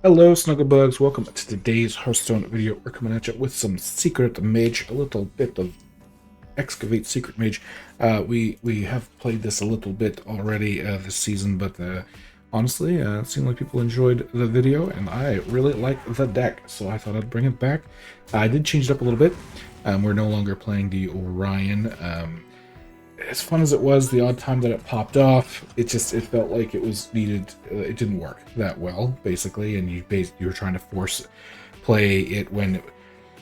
Hello, Snugglebugs. Welcome to today's Hearthstone video. We're coming at you with some Secret Mage, a little bit of Excavate Secret Mage. We have played this a little bit already this season, but honestly, it seemed like people enjoyed the video, and I really like the deck, so I thought I'd bring it back. I did change it up a little bit. We're no longer playing the Orion. As fun as it was, the odd time that it popped off, it felt like it was needed. It didn't work that well, basically, and you were trying to force play it when it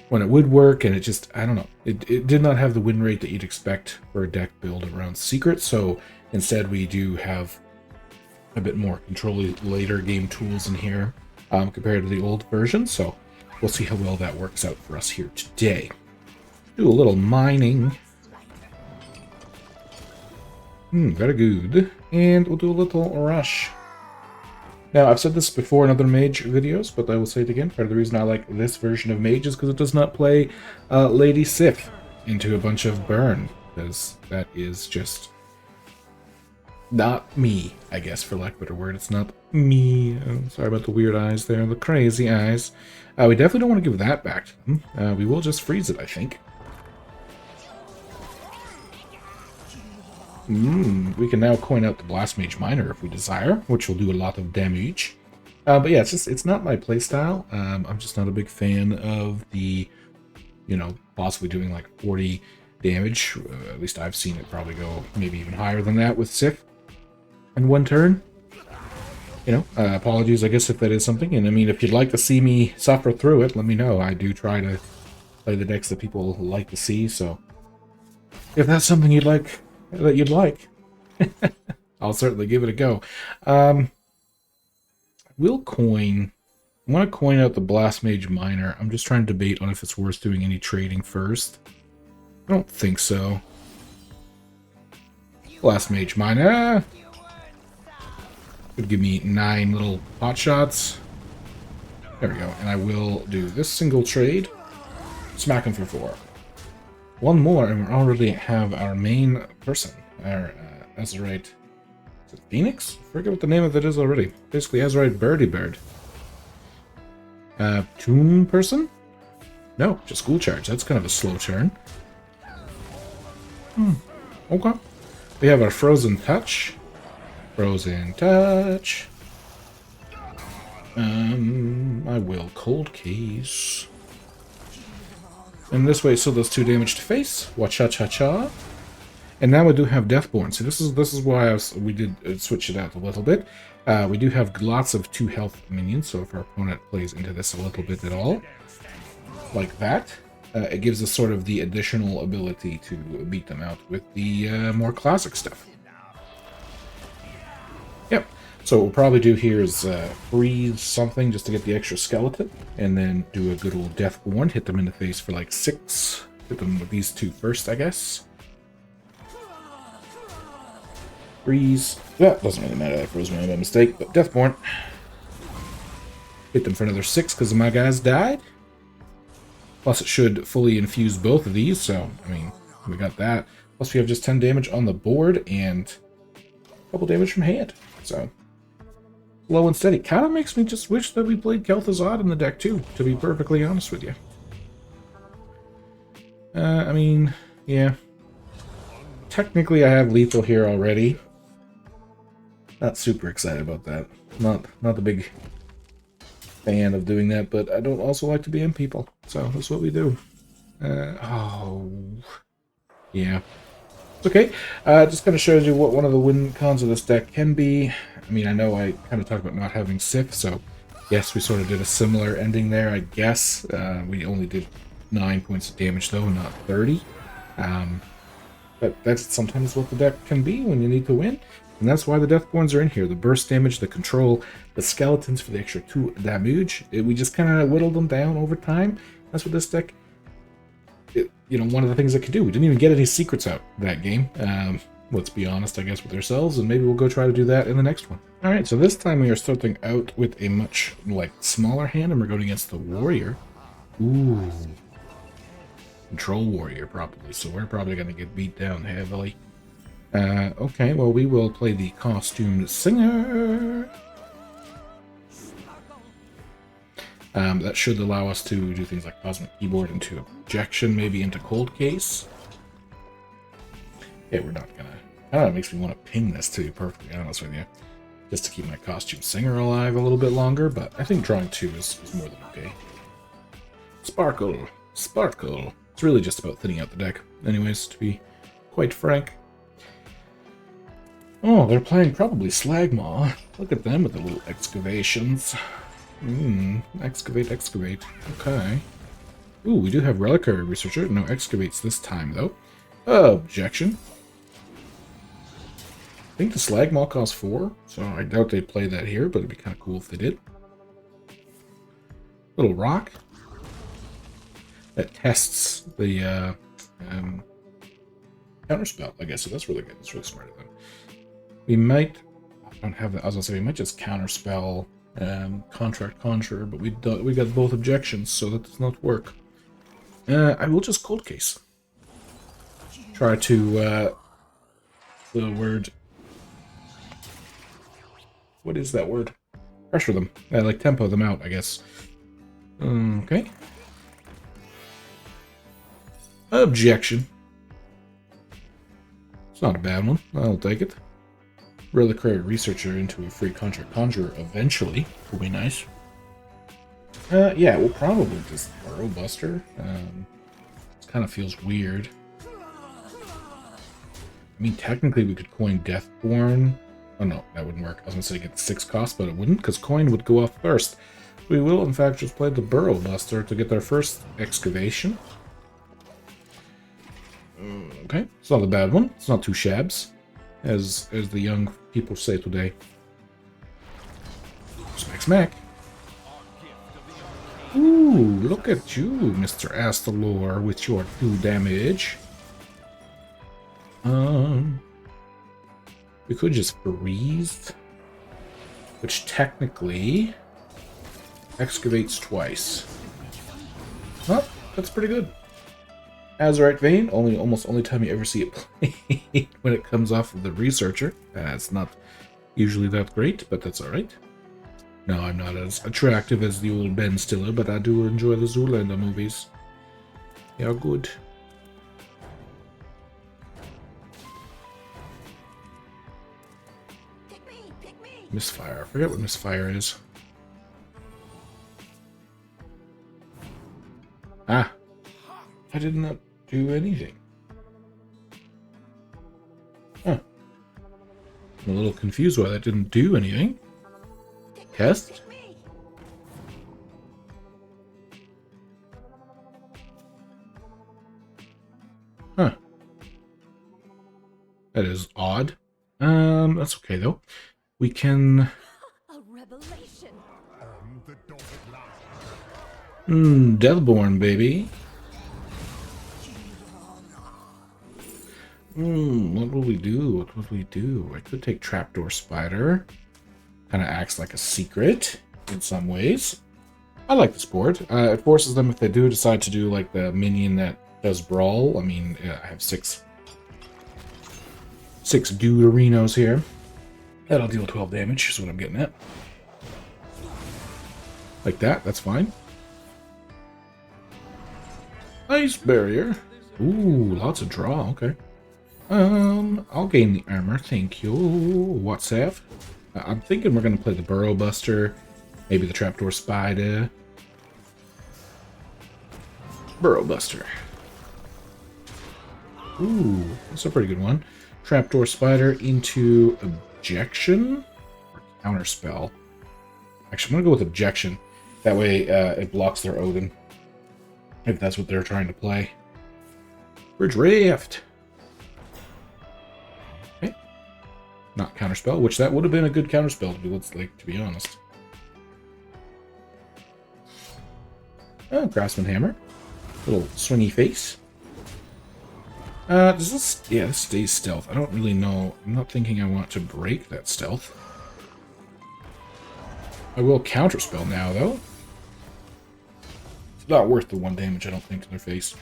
would work, and I don't know. It did not have the win rate that you'd expect for a deck build around Secret. So instead, we do have a bit more control later game tools in here compared to the old version. So we'll see how well that works out for us here today. Do a little mining. Very good. And we'll do a little rush. Now, I've said this before in other Mage videos, but I will say it again. Part of the reason I like this version of Mage is because it does not play Lady Sif into a bunch of burn, because that is just not me, I guess, for lack of a better word. It's not me. Sorry about the weird eyes there, the crazy eyes. We definitely don't want to give that back to them. We will just freeze it, I think. We can now coin out the Blast Mage Miner if we desire, which will do a lot of damage. But yeah, it's not my playstyle. I'm just not a big fan of the, possibly doing like 40 damage. At least I've seen it probably go maybe even higher than that with Sif in one turn. Apologies, I guess, if that is something. And I mean, if you'd like to see me suffer through it, let me know. I do try to play the decks that people like to see, so if that's something you'd like, I'll certainly give it a go. We'll coin. I want to coin out the Blast Mage Miner. I'm just trying to debate on if it's worth doing any trading first. I don't think so. Blast Mage Miner would give me 9 little pot shots. There we go. And I will do this single trade. Smack him for 4. One more, and we already have our main person, our Azurite. Is it Phoenix? I forget what the name of it is already. Basically, Azurite Birdie Bird. Toon person? No, just School Charge. That's kind of a slow turn. Okay. We have our Frozen Touch. Frozen Touch. I will Cold Case. And this way, so does 2 damage to face. Wa-cha-cha-cha. And now we do have Deathborn. So this is why we did switch it out a little bit. We do have lots of 2 health minions, so if our opponent plays into this a little bit at all, like that, it gives us sort of the additional ability to beat them out with the more classic stuff. Yep. So what we'll probably do here is freeze something just to get the extra skeleton, and then do a good old Deathborn, hit them in the face for like 6. Hit them with these 2 first, I guess. Freeze. Yeah, doesn't really matter, that froze me by mistake, but Deathborn. Hit them for another 6 because my guys died. Plus it should fully infuse both of these, so, I mean, we got that. Plus we have just 10 damage on the board, and a couple damage from hand, so low and steady. Kind of makes me just wish that we played Kel'Thuzad in the deck too, to be perfectly honest with you. I mean, yeah. Technically I have lethal here already. Not super excited about that. Not the big fan of doing that, but I don't also like to be in people, so that's what we do. Oh. Yeah. It's okay. Just kind of shows you what one of the win cons of this deck can be. I mean, I know I kind of talked about not having Sif, so yes, we sort of did a similar ending there, I guess. We only did 9 points of damage, though, not 30. But that's sometimes what the deck can be when you need to win, and that's why the Deathborns are in here. The burst damage, the control, the skeletons for the extra 2 damage. We just kind of whittled them down over time. That's what this deck, one of the things it could do. We didn't even get any secrets out that game. Let's be honest, I guess, with ourselves, and maybe we'll go try to do that in the next one. Alright, so this time we are starting out with a much, smaller hand, and we're going against the Warrior. Ooh. Control Warrior, probably, so we're probably going to get beat down heavily. Okay, well, we will play the Costumed Singer. That should allow us to do things like Cosmic Keyboard into Objection, maybe into Cold Case. Okay, we're not gonna... I don't know, it makes me want to ping this, to be perfectly honest with you. Just to keep my Costume Singer alive a little bit longer, but I think drawing 2 is more than okay. Sparkle! Sparkle! It's really just about thinning out the deck, anyways, to be quite frank. Oh, they're playing probably Slagmaw. Look at them with the little excavations. Excavate, excavate. Okay. Ooh, we do have Reliquary Researcher. No excavates this time, though. Objection. I think the Slagmaw costs 4, so I doubt they'd play that here, but it'd be kind of cool if they did. Little rock. That tests the counterspell, I guess, so that's really good. That's really smart of them. We might... I don't have that. I was going to say, we might just counterspell Contract Conjurer, but we got both objections, so that does not work. I will just Cold Case. Try to... the word... What is that word? Pressure them. Like tempo them out, I guess. Okay. Objection. It's not a bad one. I'll take it. Reliquary Researcher into a free Contract Conjurer eventually will be nice. Yeah, we'll probably just Burrow Buster. It kind of feels weird. I mean, technically we could coin Deathborn. Oh no, that wouldn't work. I was going to say get the 6 cost, but it wouldn't, because coin would go off first. We will, in fact, just play the Burrow Buster to get our first excavation. Okay, it's not a bad one. It's not too shabs, as the young people say today. Smack, smack. Ooh, look at you, Mr. Astalor, with your 2 damage. We could just freeze, which technically excavates twice. Well, that's pretty good. Azurite Vein, almost only time you ever see it played when it comes off of the Researcher. It's not usually that great, but that's alright. No, I'm not as attractive as the old Ben Stiller, but I do enjoy the Zoolander movies. They are good. Misfire. I forget what Misfire is. Ah. I did not do anything. Huh. I'm a little confused why that didn't do anything. Test? Huh. That is odd. That's okay though. We can... A revelation. Deathborn, baby. What will we do? What would we do? I could take Trapdoor Spider. Kind of acts like a secret in some ways. I like this board. It forces them, if they do decide to do like the minion that does Brawl. I mean, I have six Deuterinos here. That'll deal 12 damage, is what I'm getting at. Like that, that's fine. Ice Barrier. Ooh, lots of draw, okay. I'll gain the armor, thank you. What's that? I'm thinking we're going to play the Burrow Buster, maybe the Trapdoor Spider. Burrow Buster. Ooh, that's a pretty good one. Trapdoor Spider into Objection or Counterspell. Actually, I'm going to go with Objection. That way it blocks their Odin, if that's what they're trying to play. Bridge Rift. Okay. Not Counterspell, which that would have been a good Counterspell, to be honest. Oh, Craftsman Hammer. Little swingy face. Does this... Yeah, this stays stealth. I don't really know. I'm not thinking I want to break that stealth. I will Counterspell now, though. It's not worth the 1 damage, I don't think, to their face.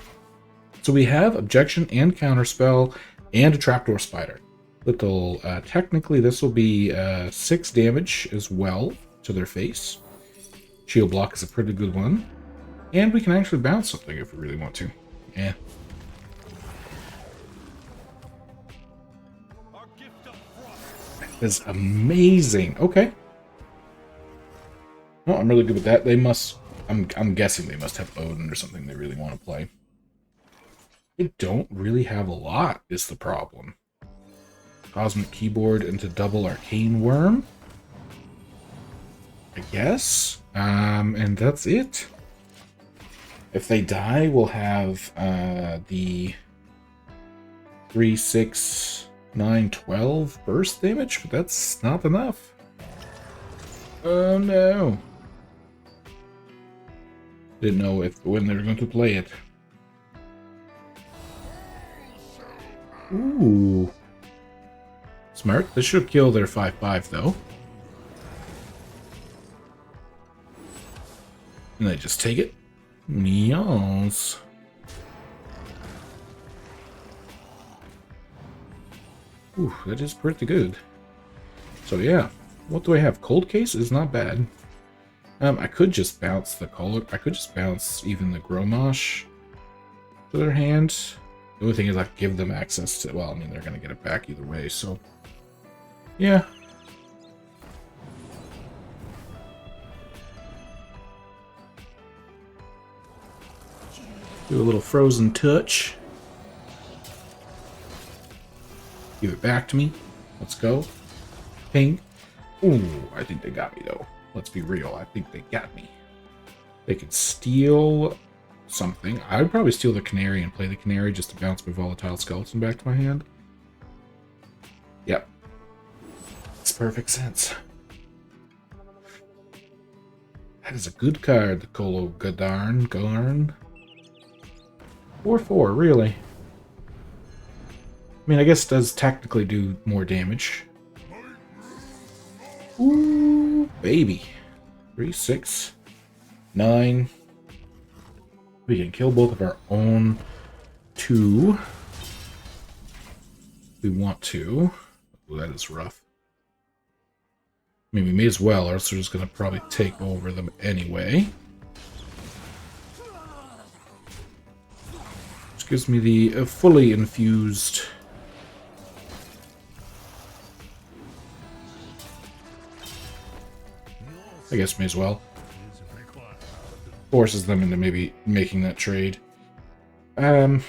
So we have Objection and Counterspell and a Trapdoor Spider. Little... technically, this will be 6 damage as well to their face. Shield block is a pretty good one. And we can actually bounce something if we really want to. Yeah. That is amazing. Okay. Well, I'm really good with that. They must... I'm guessing they must have Odin or something they really want to play. They don't really have a lot, is the problem. Cosmic Keyboard into double Arcane Worm. I guess. And that's it. If they die, we'll have the 3, 6, 9, 12 burst damage, but that's not enough. Oh no. Didn't know when they were going to play it. Ooh. Smart. This should kill their 5/5 though. And they just take it. Yes. Ooh, that is pretty good. So yeah, what do I have? Cold Case is not bad. I could just bounce the color. I could just bounce even the Gromosh to their hand. The only thing is I give them access to. Well, I mean they're gonna get it back either way. So yeah. Do a little frozen touch. Give it back to me. Let's go. Ping. Ooh, I think they got me though. Let's be real. I think they got me. They could steal something. I would probably steal the Canary and play the Canary just to bounce my Volatile Skeleton back to my hand. Yep. Makes perfect sense. That is a good card, the Colo Gadarn. Garn. 4/4, really. I mean, I guess it does technically do more damage. Ooh, baby. 3, 6, 9. We can kill both of our own 2. We want to. Ooh, that is rough. I mean, we may as well, or else we're just going to probably take over them anyway. Which gives me the fully infused... I guess may as well. Forces them into maybe making that trade. 15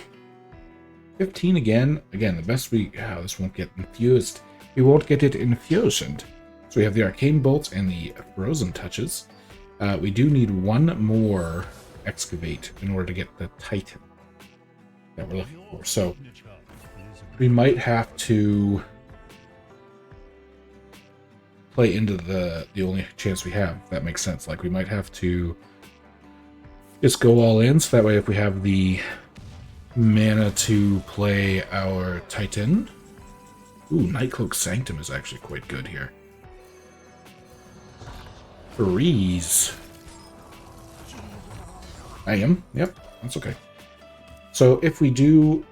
again. Again, the best we... Oh, this won't get infused. We won't get it infused. So we have the Arcane Bolts and the Frozen Touches. We do need one more Excavate in order to get the Titan that we're looking for. So we might have to play into the only chance we have, if that makes sense. Like, we might have to just go all in, so that way if we have the mana to play our Titan... Ooh, Nightcloak Sanctum is actually quite good here. Freeze. I am. Yep, that's okay. So if we do...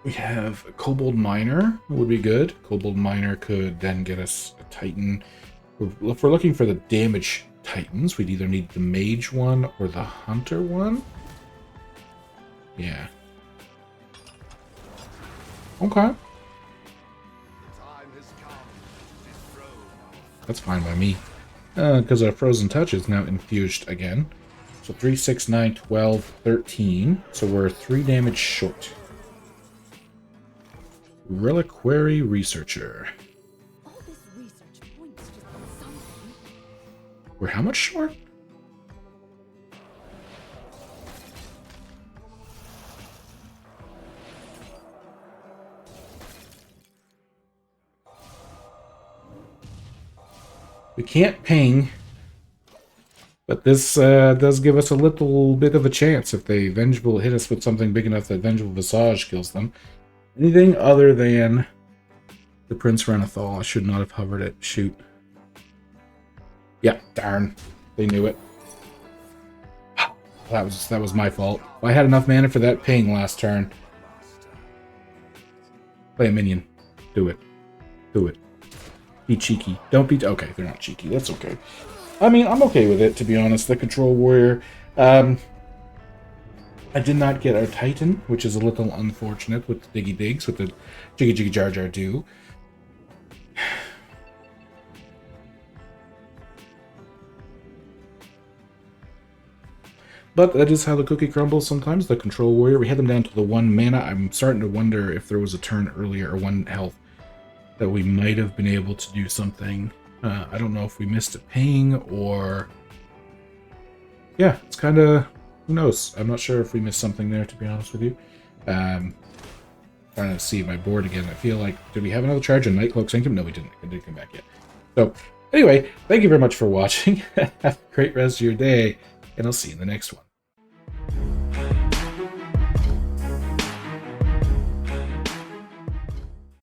We have a Kobold Miner would be good. Kobold Miner could then get us a Titan. If we're looking for the damage Titans, we'd either need the Mage one or the Hunter one. Yeah. Okay. That's fine by me. Because our Frozen Touch is now infused again. So 3, 6, 9, 12, 13. So we're 3 damage short. Reliquary Researcher. All this research points to something. We're how much short? We can't ping, but this does give us a little bit of a chance if they Vengeful hit us with something big enough that Vengeful Visage kills them. Anything other than the Prince Renathal, I should not have hovered it. Shoot. Yeah, darn. They knew it. That was my fault. I had enough mana for that ping last turn. Play a minion. Do it. Do it. Be cheeky. Don't be... Okay, they're not cheeky. That's okay. I mean, I'm okay with it, to be honest. The Control Warrior. I did not get our Titan, which is a little unfortunate with the Diggy Digs, with the Jiggy Jiggy Jar Jar do. But that is how the cookie crumbles sometimes. The Control Warrior, we had them down to the 1 mana. I'm starting to wonder if there was a turn earlier, or 1 health, that we might have been able to do something. I don't know if we missed a ping, or... Yeah, it's kind of... Who knows? I'm not sure if we missed something there, to be honest with you. Trying to see my board again. I feel like... Did we have another charge in Nightcloak Sanctum? No, we didn't. It didn't come back yet. So, anyway, thank you very much for watching. Have a great rest of your day, and I'll see you in the next one.